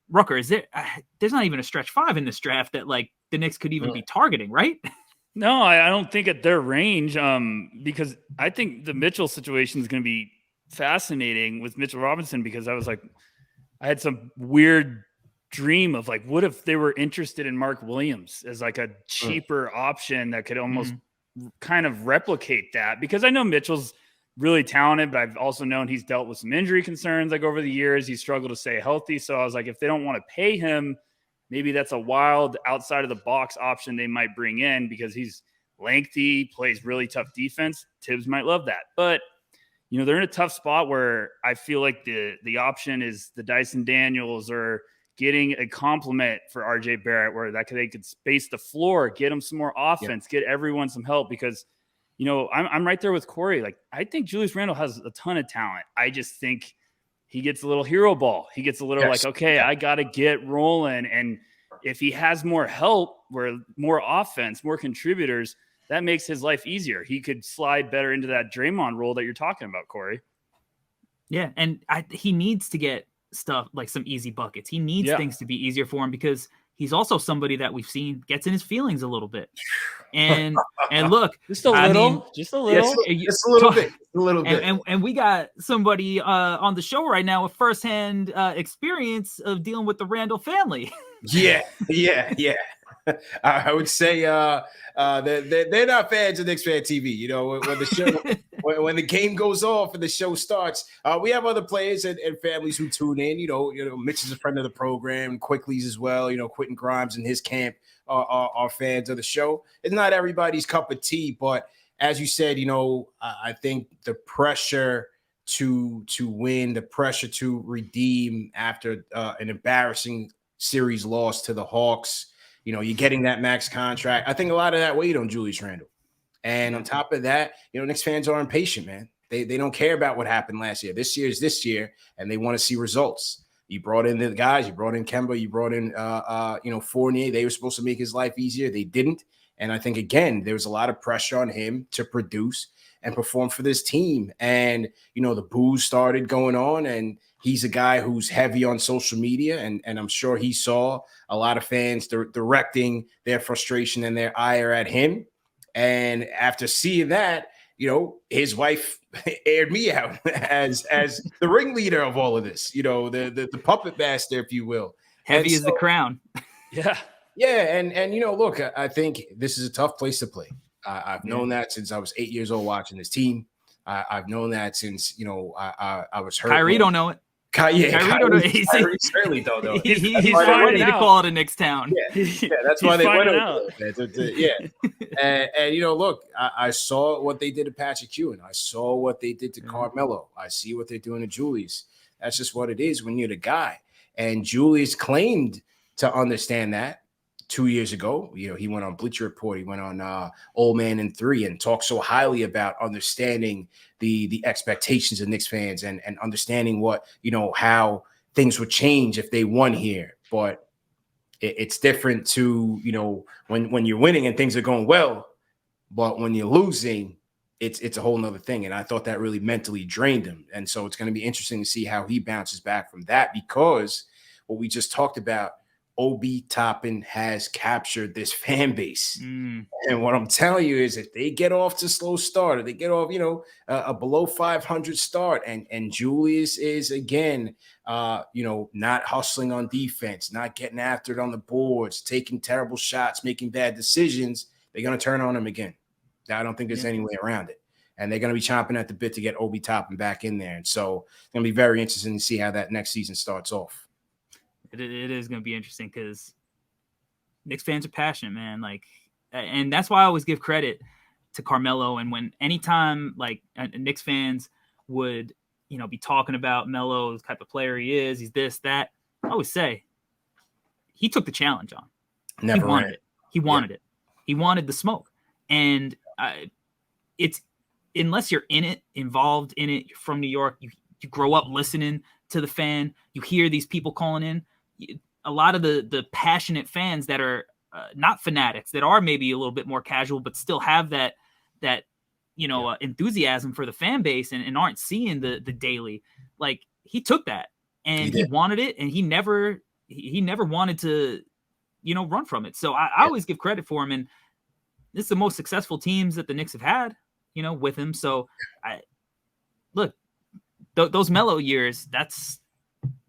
Rucker, there's not even a stretch five in this draft that like the Knicks could even be targeting, right? No, I don't think at their range, because I think the Mitchell situation is going to be fascinating with Mitchell Robinson, because I had some weird dream of like, what if they were interested in Mark Williams as like a cheaper option that could almost kind of replicate that? Because I know Mitchell's really talented, but I've also known he's dealt with some injury concerns like over the years. He's struggled to stay healthy. So I was like, if they don't want to pay him, maybe that's a wild outside of the box option they might bring in because he's lengthy, plays really tough defense. Tibbs might love that. But, they're in a tough spot where I feel like the option is the Dyson Daniels or getting a compliment for RJ Barrett where they could space the floor, get him some more offense, get everyone some help because – I'm right there with Corey. Like, I think Julius Randle has a ton of talent. I just think he gets a little hero ball. He gets a little I got to get rolling. And if he has more help, where more offense, more contributors, that makes his life easier. He could slide better into that Draymond role that you're talking about, Corey. Yeah, and he needs to get stuff like some easy buckets. He needs things to be easier for him because he's also somebody that we've seen gets in his feelings a little bit. And look, just a little bit. And we got somebody on the show right now with firsthand experience of dealing with the Randall family. Yeah. I would say they're not fans of Knicks Fan TV. When the show when the game goes off and the show starts, we have other players and families who tune in. Mitch is a friend of the program, Quickly's as well. Quentin Grimes and his camp are fans of the show. It's not everybody's cup of tea, but as you said, I think the pressure to win, the pressure to redeem after an embarrassing series loss to the Hawks. You're getting that max contract. I think a lot of that weighed on Julius Randle. And on top of that, Knicks fans are impatient, man. They don't care about what happened last year. This year is this year, and they want to see results. You brought in the guys. You brought in Kemba. You brought in, Fournier. They were supposed to make his life easier. They didn't. And I think, again, there was a lot of pressure on him to produce and perform for this team. And, the boos started going on, and he's a guy who's heavy on social media, and I'm sure he saw a lot of fans directing their frustration and their ire at him. And after seeing that, his wife aired me out as the ringleader of all of this, the puppet master, if you will. Heavy as the crown. Yeah. Yeah. And look, I think this is a tough place to play. I've known that since I was 8 years old watching this team. I've known that since, I was hurt. Kyrie don't know it. Kyrie certainly don't know. He's ready to call it a Knicks town. Yeah, that's why they went out. And look, I saw what they did to Patrick Ewing. I saw what they did to Carmelo. I see what they're doing to Julius. That's just what it is when you're the guy. And Julius claimed to understand that 2 years ago. He went on Bleacher Report. He went on Old Man in 3 and talked so highly about understanding the expectations of Knicks fans and understanding what, how things would change if they won here. But it's different to, when you're winning and things are going well, but when you're losing, it's a whole nother thing. And I thought that really mentally drained him. And so it's going to be interesting to see how he bounces back from that, because what we just talked about, Obi Toppin has captured this fan base. And what I'm telling you is if they get off to a slow start, or they get off, a below 500 start, and Julius is, again, not hustling on defense, not getting after it on the boards, taking terrible shots, making bad decisions, they're going to turn on him again. I don't think there's any way around it. And they're going to be chomping at the bit to get Obi Toppin back in there. And so it's going to be very interesting to see how that next season starts off. It is going to be interesting because Knicks fans are passionate, man. And that's why I always give credit to Carmelo. And anytime Knicks fans would, be talking about Melo, the type of player he is, he's this, that, I always say he took the challenge on. He wanted it. He wanted it. He wanted the smoke. And it's, unless you're in it, involved in it, you're from New York, you grow up listening to the fan, you hear these people calling in. A lot of the passionate fans that are not fanatics, that are maybe a little bit more casual, but still have that enthusiasm for the fan base and aren't seeing the daily. He took that and he wanted it, and he never wanted to, run from it. So I always give credit for him, and this is the most successful teams that the Knicks have had, with him. So those Melo years,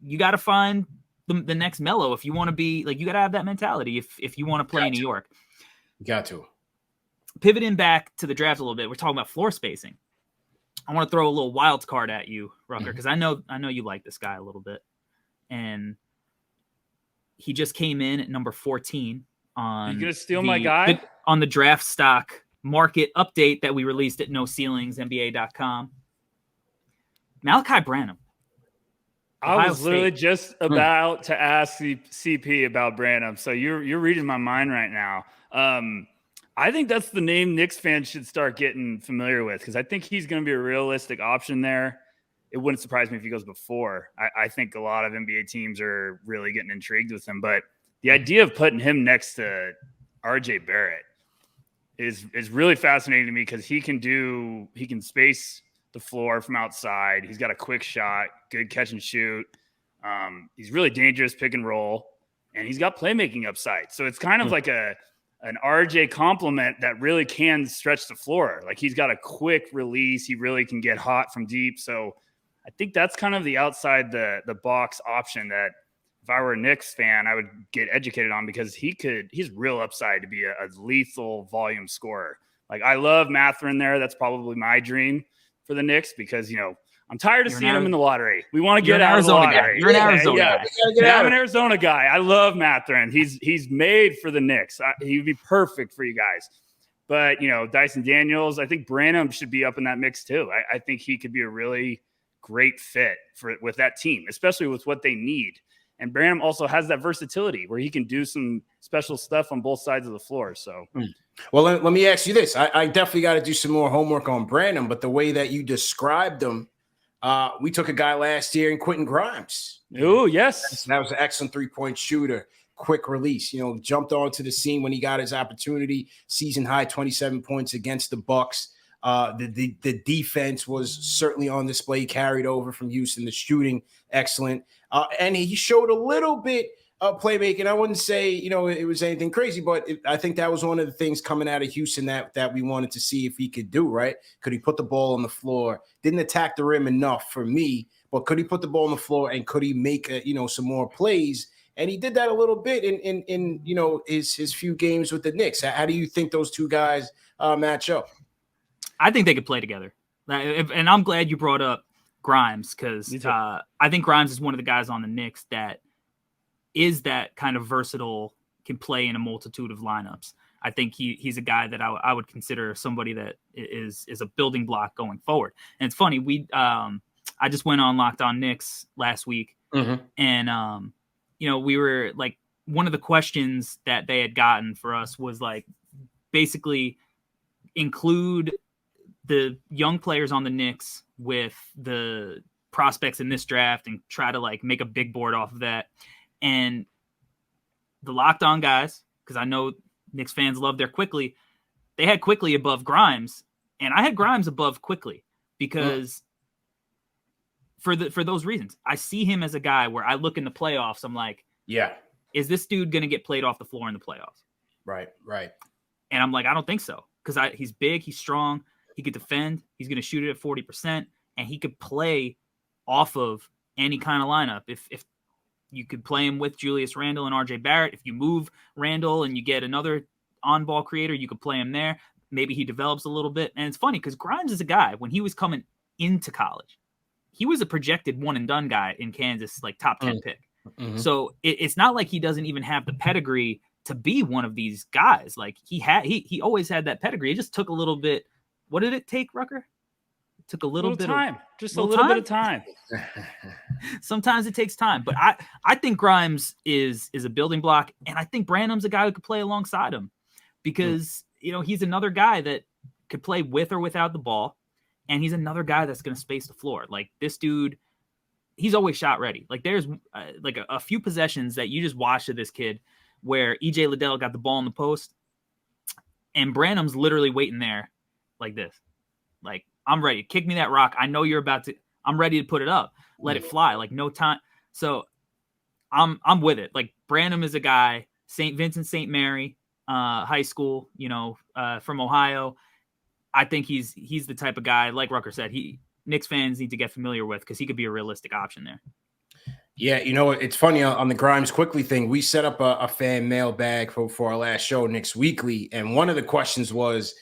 you got to find the next Melo if you want to be you got to have that mentality if you want to play in New York. You got to. Pivoting back to the draft a little bit, we're talking about floor spacing. I want to throw a little wild card at you, Rucker, because I know you like this guy a little bit, and he just came in at number 14 on. You gonna steal my guy? On the draft stock market update that we released at NoCeilingsNBA.com. Malachi Branham. I was literally just about to ask CP about Branham, so you're reading my mind right now. I think that's the name Knicks fans should start getting familiar with, because I think he's going to be a realistic option there. It wouldn't surprise me if he goes before. I think a lot of NBA teams are really getting intrigued with him, but the idea of putting him next to RJ Barrett is really fascinating to me, because he can space the floor from outside. He's got a quick shot, good catch and shoot. He's really dangerous pick and roll, and he's got playmaking upside. So it's kind of like an RJ complement that really can stretch the floor. Like, he's got a quick release. He really can get hot from deep. So I think that's kind of the outside the box option that if I were a Knicks fan, I would get educated on, because he's real upside to be a lethal volume scorer. Like, I love Mathurin there. That's probably my dream for the Knicks, because, I'm tired of seeing him in the lottery. We want to get out of the lottery. You're an Arizona guy. I'm an Arizona guy. I love Mathurin. He's made for the Knicks. He would be perfect for you guys. But, Dyson Daniels, I think Branham should be up in that mix too. I think he could be a really great fit with that team, especially with what they need. And Branham also has that versatility where he can do some special stuff on both sides of the floor. So, well, let me ask you this. I definitely got to do some more homework on Branham, but the way that you described him, we took a guy last year in Quentin Grimes. Oh, yes. That was an excellent three-point shooter, quick release, jumped onto the scene when he got his opportunity, season high 27 points against the Bucks. The defense was certainly on display, carried over from Houston. The shooting, excellent. And he showed a little bit of playmaking. I wouldn't say, it was anything crazy, but I think that was one of the things coming out of Houston that we wanted to see if he could do, right? Could he put the ball on the floor? Didn't attack the rim enough for me, but could he put the ball on the floor, and could he make, some more plays? And he did that a little bit in his few games with the Knicks. How do you think those two guys match up? I think they could play together. And I'm glad you brought up Grimes, because I think Grimes is one of the guys on the Knicks that is that kind of versatile, can play in a multitude of lineups. I think he's a guy that I would consider somebody that is a building block going forward. And it's funny, I just went on Locked On Knicks last week, and we were like, one of the questions that they had gotten for us was like, basically include the young players on the Knicks with the prospects in this draft and try to like make a big board off of that. And the Locked On guys, because I know Knicks fans love their Quickly, they had Quickly above Grimes, and I had Grimes above Quickly because for those reasons. I see him as a guy where I look in the playoffs, I'm like, yeah, is this dude going to get played off the floor in the playoffs? Right. And I'm like, I don't think so, because he's big, he's strong, he could defend, he's going to shoot it at 40%, and he could play off of any kind of lineup. If you could play him with Julius Randle and RJ Barrett. If you move Randle and you get another on-ball creator, you could play him there. Maybe he develops a little bit. And it's funny because Grimes is a guy, when he was coming into college, he was a projected one-and-done guy in Kansas, like top 10 pick. So it's not like he doesn't even have the pedigree to be one of these guys. Like he always had that pedigree. It just took a little bit. What did it take, Rucker? It took a little bit time. Just a little bit of time. Sometimes it takes time, but I think Grimes is a building block, and I think Branham's a guy who could play alongside him because he's another guy that could play with or without the ball, and he's another guy that's going to space the floor. Like this dude, he's always shot ready. Like there's like a few possessions that you just watched of this kid where EJ Liddell got the ball in the post, and Branham's literally waiting there like this, like, I'm ready. Kick me that rock. I know you're about to. I'm ready to put it up. Let it fly. Like no time. So I'm with it. Like Branham is a guy. St. Vincent St. Mary High School. From Ohio. I think he's the type of guy. Like Rucker said, Knicks fans need to get familiar with because he could be a realistic option there. Yeah, it's funny on the Grimes Quickly thing. We set up a fan mailbag for our last show, Knicks Weekly, and one of the questions was,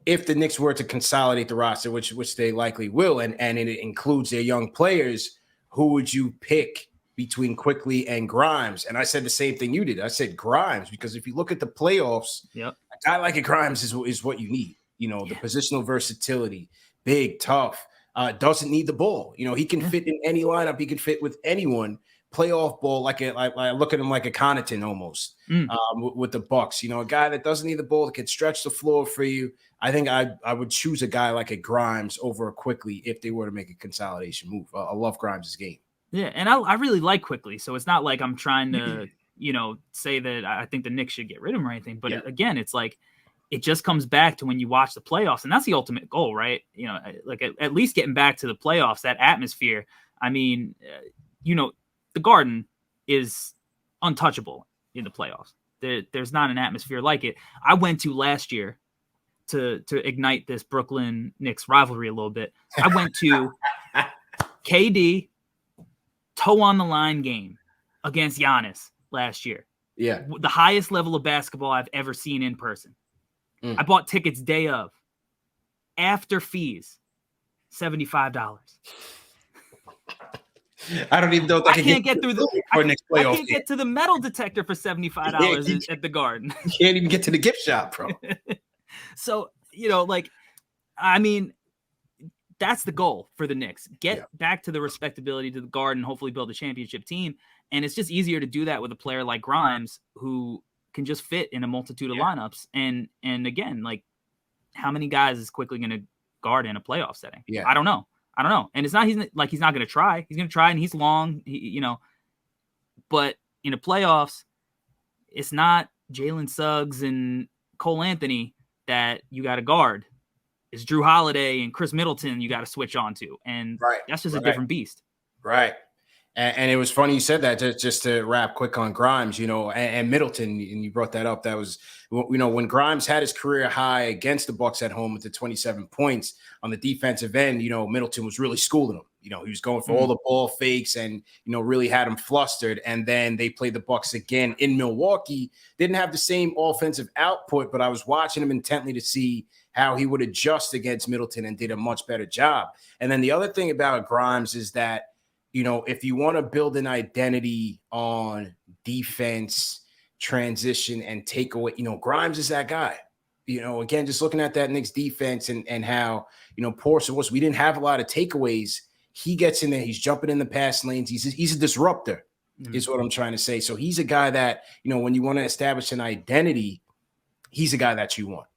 if the Knicks were to consolidate the roster, which they likely will, and it includes their young players, who would you pick between Quickly and Grimes? And I said the same thing you did. I said Grimes, because if you look at the playoffs, a guy like a Grimes is what you need. You know, the positional versatility, big, tough, doesn't need the ball. You know, he can fit in any lineup. He can fit with anyone. Playoff ball, like I look at him like a Connaughton almost with the Bucks. You know, a guy that doesn't need the ball, that can stretch the floor for you. I think I would choose a guy like a Grimes over a Quickly if they were to make a consolidation move. I love Grimes' game. Yeah, and I really like Quickly, so it's not like I'm trying to, say that I think the Knicks should get rid of him or anything. But again, it's like it just comes back to when you watch the playoffs, and that's the ultimate goal, right? You know, like at least getting back to the playoffs, that atmosphere. I mean, the Garden is untouchable in the playoffs. There's not an atmosphere like it. I went to last year to ignite this Brooklyn Knicks rivalry a little bit. I went to KD toe on the line game against Giannis last year. Yeah. The highest level of basketball I've ever seen in person. I bought tickets day of. After fees, $75. I don't even know if I can't get through the I can't game. get to the metal detector for $75 at the Garden. You can't even get to the gift shop, bro. So, I mean, that's the goal for the Knicks. Get back to the respectability to the Garden, hopefully build a championship team. And it's just easier to do that with a player like Grimes, who can just fit in a multitude of lineups. And again, like, how many guys is Quickly going to guard in a playoff setting? Yeah. I don't know. And it's not, he's not going to try. He's going to try, and he's long, but in the playoffs, it's not Jalen Suggs and Cole Anthony that you got to guard. It's Drew Holiday and Chris Middleton you got to switch on to. And that's just a different beast. Right. And it was funny you said that, just to wrap quick on Grimes, and Middleton, and you brought that up. That was, when Grimes had his career high against the Bucks at home with the 27 points on the defensive end, Middleton was really schooling him. He was going for all the ball fakes and, really had him flustered. And then they played the Bucks again in Milwaukee. Didn't have the same offensive output, but I was watching him intently to see how he would adjust against Middleton, and did a much better job. And then the other thing about Grimes is that, if you want to build an identity on defense, transition, and takeaway, Grimes is that guy. Again, just looking at that Knicks defense and how, porous it was, we didn't have a lot of takeaways. He gets in there, he's jumping in the pass lanes. He's a disruptor, is what I'm trying to say. So he's a guy that, when you want to establish an identity, he's a guy that you want.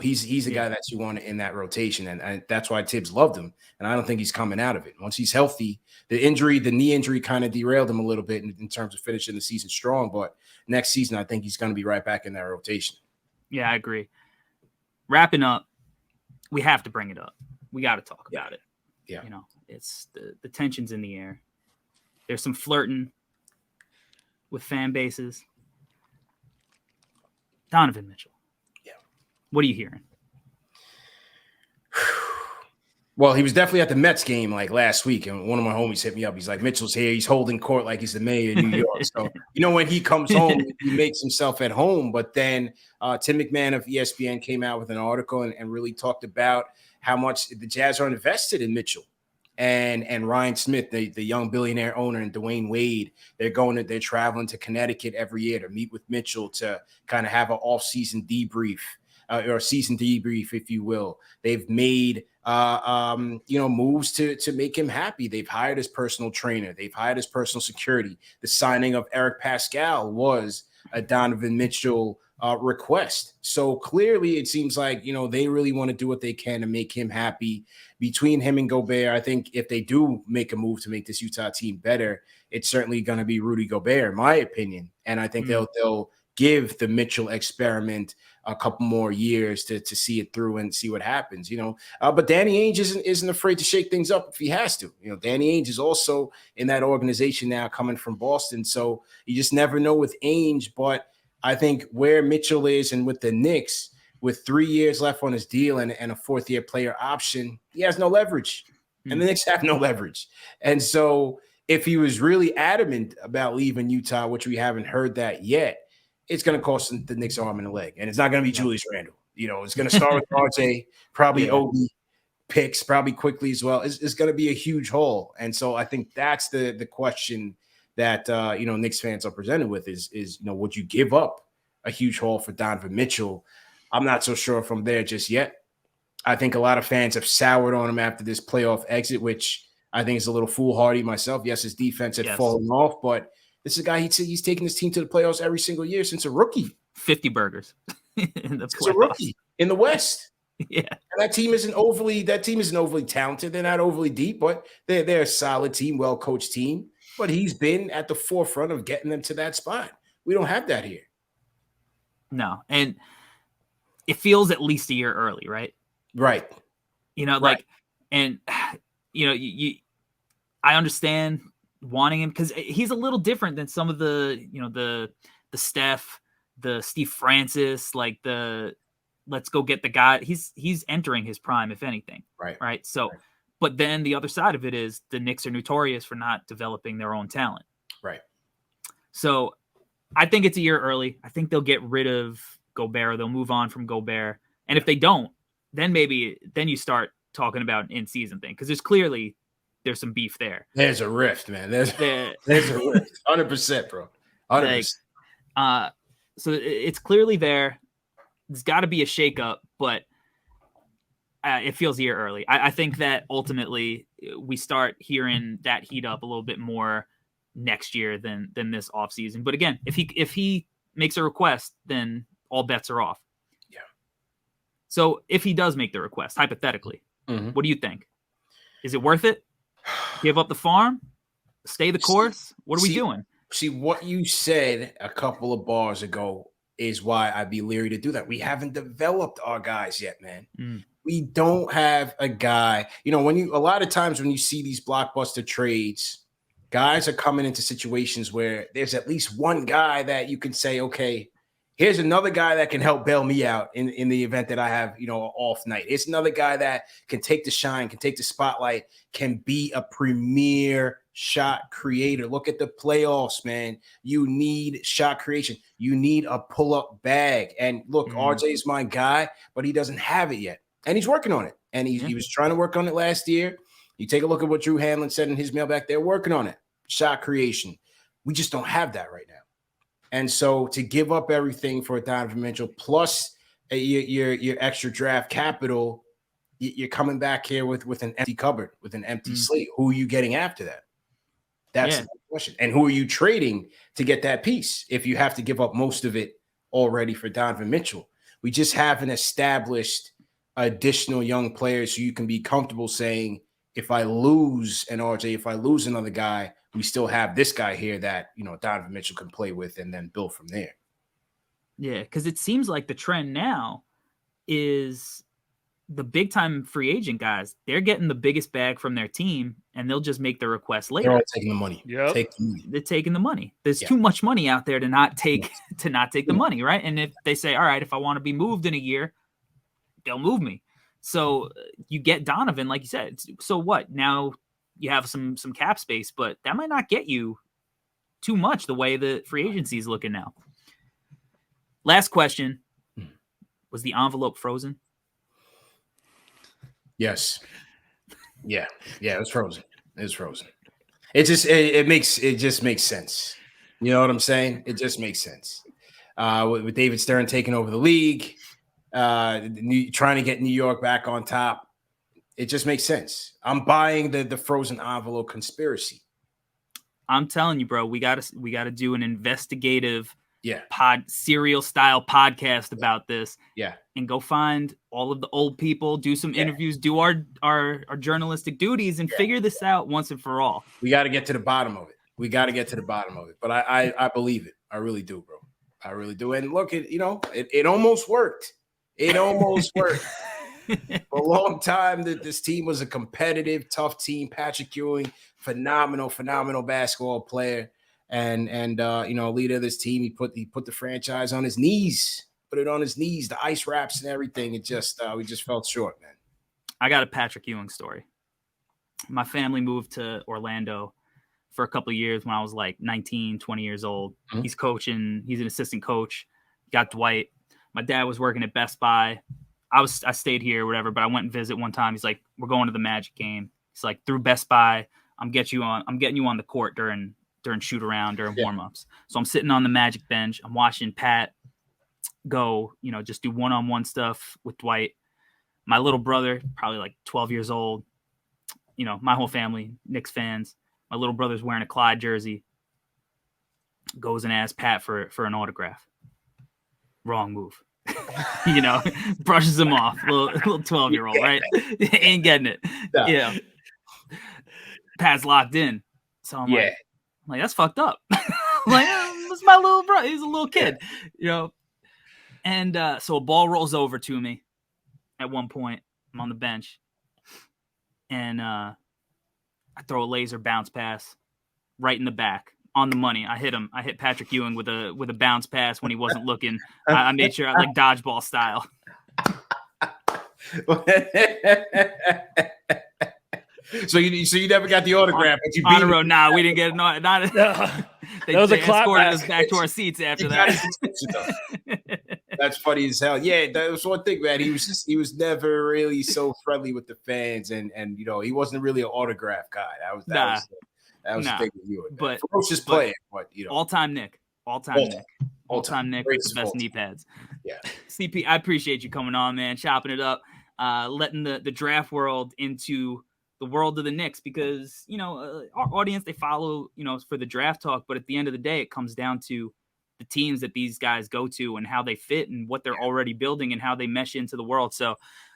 He's a guy that you want in that rotation, and that's why Tibbs loved him. And I don't think he's coming out of it. Once he's healthy, the knee injury kind of derailed him a little bit in terms of finishing the season strong. But next season, I think he's going to be right back in that rotation. Yeah, I agree. Wrapping up, we have to bring it up. We got to talk about it. Yeah. It's the tension's in the air. There's some flirting with fan bases. Donovan Mitchell. What are you hearing? Well, he was definitely at the Mets game like last week, and one of my homies hit me up. He's like, Mitchell's here. He's holding court like he's the mayor of New York. So, when he comes home, he makes himself at home. But then Tim McMahon of ESPN came out with an article and really talked about how much the Jazz are invested in Mitchell. And Ryan Smith, the young billionaire owner, and Dwayne Wade, they're traveling to Connecticut every year to meet with Mitchell to kind of have an off-season debrief. Or season debrief, if you will. They've made moves to make him happy. They've hired his personal trainer. They've hired his personal security. The signing of Eric Pascal was a Donovan Mitchell request. So clearly it seems like, they really want to do what they can to make him happy. Between him and Gobert, I think if they do make a move to make this Utah team better, it's certainly going to be Rudy Gobert, in my opinion. And I think they'll give the Mitchell experiment a couple more years to see it through and see what happens, But Danny Ainge isn't afraid to shake things up if he has to. Danny Ainge is also in that organization now, coming from Boston. So you just never know with Ainge. But I think where Mitchell is, and with the Knicks, with 3 years left on his deal and a fourth-year player option, he has no leverage. And the Knicks have no leverage. And so if he was really adamant about leaving Utah, which we haven't heard that yet, it's going to cost the Knicks arm and a leg. And it's not going to be Julius Randle. It's going to start with RJ, probably Yeah. Obi picks, probably quickly as well. It's going to be a huge hole. And so I think that's the question that, Knicks fans are presented with is, would you give up a huge haul for Donovan Mitchell? I'm not so sure from there just yet. I think a lot of fans have soured on him after this playoff exit, which I think is a little foolhardy myself. Yes, his defense had fallen off, but this is a guy he's taken his team to the playoffs every single year since a rookie. 50 burgers in the Since a rookie in the West. Yeah. And that team isn't overly talented. They're not overly deep, but they're a solid team, well-coached team. But he's been at the forefront of getting them to that spot. We don't have that here. No. And it feels at least a year early, right? Right. And I understand wanting him because he's a little different than some of the Steph, the Steve Francis, like the let's go get the guy. He's entering his prime, if anything. Right. So, but then the other side of it is the Knicks are notorious for not developing their own talent. Right. So I think it's a year early. I think they'll get rid of Gobert. They'll move on from Gobert. And if they don't, then you start talking about an in-season thing because there's some beef there. There's a rift, man. There's a rift. 100%, bro. 100%. So it's clearly there. There's got to be a shakeup, but it feels a year early. I think that ultimately we start hearing that heat up a little bit more next year than this offseason. But again, if he makes a request, then all bets are off. Yeah. So if he does make the request, hypothetically, what do you think? Is it worth it? Give up the farm? Stay the course? What are we doing? See, what you said a couple of bars ago is why I'd be leery to do that. We haven't developed our guys yet, man. We don't have a guy. A lot of times when you see these blockbuster trades, guys are coming into situations where there's at least one guy that you can say, okay, here's another guy that can help bail me out in the event that I have, an off night. It's another guy that can take the shine, can take the spotlight, can be a premier shot creator. Look at the playoffs, man. You need shot creation. You need a pull-up bag. And look, RJ is my guy, but he doesn't have it yet. And he's working on it. And he was trying to work on it last year. You take a look at what Drew Hanlon said in his mail back there, working on it. Shot creation. We just don't have that right now. And so to give up everything for Donovan Mitchell plus your extra draft capital, you're coming back here with an empty cupboard, with an empty slate. Who are you getting after that? That's the question. And who are you trading to get that piece if you have to give up most of it already for Donovan Mitchell? We just haven't established additional young players so you can be comfortable saying, if I lose an RJ, if I lose another guy, we still have this guy here that, Donovan Mitchell can play with and then build from there. Yeah, because it seems like the trend now is the big-time free agent guys, they're getting the biggest bag from their team, and they'll just make the request later. They're all taking the money. Yep. They're taking the money. There's too much money out there to not take the money, right? And if they say, all right, if I want to be moved in a year, they'll move me. So you get Donovan, like you said. So what? Now you have some cap space, but that might not get you too much the way the free agency is looking now. Last question. Was the envelope frozen? Yes. Yeah. Yeah, it was frozen. It was frozen. It just makes sense. You know what I'm saying? It just makes sense. With David Stern taking over the league, trying to get New York back on top, it just makes sense. I'm buying the frozen envelope conspiracy. I'm telling you, bro, we gotta do an investigative Yeah. serial style podcast about this. Yeah. And go find all of the old people, do some interviews, do our journalistic duties, and figure this out once and for all. We got to get to the bottom of it. But I believe it. I really do, bro. I really do. And look, it almost worked. It almost worked. For a long time, this team was a competitive, tough team. Patrick Ewing, phenomenal basketball player. And leader of this team, he put the franchise on his knees, the ice wraps and everything. It just we just felt short, man. I got a Patrick Ewing story. My family moved to Orlando for a couple of years when I was like 19, 20 years old. Mm-hmm. He's coaching. He's an assistant coach. Got Dwight. My dad was working at Best Buy. I stayed here or whatever, but I went and visit one time. He's like, we're going to the Magic game. He's like, through Best Buy, I'm getting you on the court during shoot around, during warm-ups. So I'm sitting on the Magic bench. I'm watching Pat go, just do one-on-one stuff with Dwight. My little brother, probably like 12 years old, my whole family, Knicks fans. My little brother's wearing a Clyde jersey. Goes and asks Pat for an autograph. Wrong move. Brushes him off. Little 12-year-old, right? Ain't getting it. No. Yeah. Pat's locked in. So I'm like, that's fucked up. Like, that's my little brother. He's a little kid, And so a ball rolls over to me at one point. I'm on the bench. And I throw a laser bounce pass right in the back. On the money. I hit him. I hit Patrick Ewing with a bounce pass when he wasn't looking. I made sure I like dodgeball style. So you never got the autograph, but you on beat the him. road. Nah, we didn't get They was a clap escorted back. us back to our seats after You got that. his attention, though. That's funny as hell. Yeah, that was one thing, man. He was never really so friendly with the fans, and he wasn't really an autograph guy. That was the thing with you. But ferocious player, but all-time Nick. All-time Nick with the Greatest best knee pads. Yeah. CP, I appreciate you coming on, man, chopping it up, letting the draft world into the world of the Knicks, because our audience, they follow for the draft talk, but at the end of the day, it comes down to the teams that these guys go to and how they fit and what they're already building and how they mesh into the world. So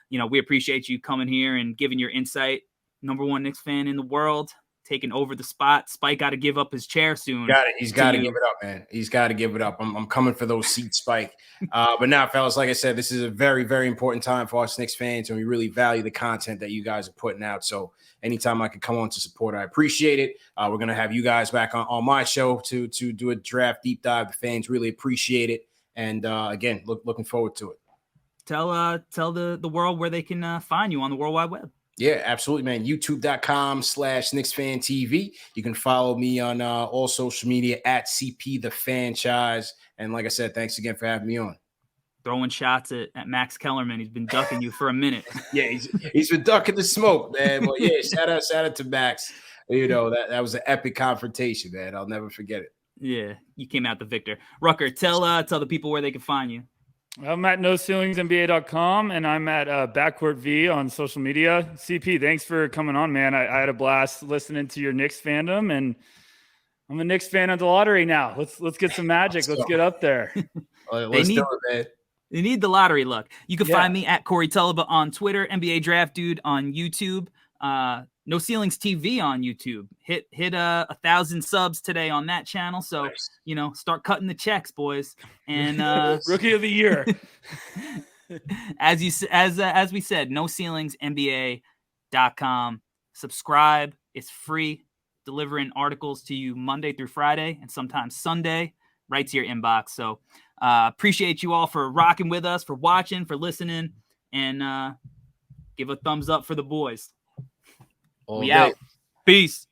we appreciate you coming here and giving your insight. Number one Knicks fan in the world, taking over the spot. Spike got to give up his chair soon. He's got to give it up, man. He's got to give it up. I'm coming for those seats, Spike. But now, fellas, like I said, this is a very, very important time for us Knicks fans, and we really value the content that you guys are putting out. So anytime I can come on to support, I appreciate it. We're going to have you guys back on my show to do a draft deep dive. The fans really appreciate it. And again, looking forward to it. Tell the world where they can find you on the World Wide Web. Yeah, absolutely, man. YouTube.com/KnicksFanTV. You can follow me on all social media at CP the Fanchise. And like I said, thanks again for having me on. Throwing shots at Max Kellerman. He's been ducking you for a minute. Yeah, he's been ducking the smoke, man. Well, yeah, shout out to Max. That was an epic confrontation, man. I'll never forget it. Yeah, you came out the victor. Rucker, tell the people where they can find you. I'm at NoCeilingsNBA.com, and I'm at Backcourt V on social media. CP, thanks for coming on, man. I had a blast listening to your Knicks fandom, and I'm a Knicks fan of the lottery now. Let's get some magic. Let's get up there. Let's do it, man. They need the lottery luck. You can find me at Corey Tulaba on Twitter, NBA Draft Dude on YouTube, No Ceilings TV on YouTube. Hit 1,000 subs today on that channel. So Nice. Start cutting the checks, boys. And Rookie of the year. as we said, NoCeilingsNBA.com. Subscribe. It's free. Delivering articles to you Monday through Friday and sometimes Sunday right to your inbox. So appreciate you all for rocking with us, for watching, for listening, and give a thumbs up for the boys. We out. Peace.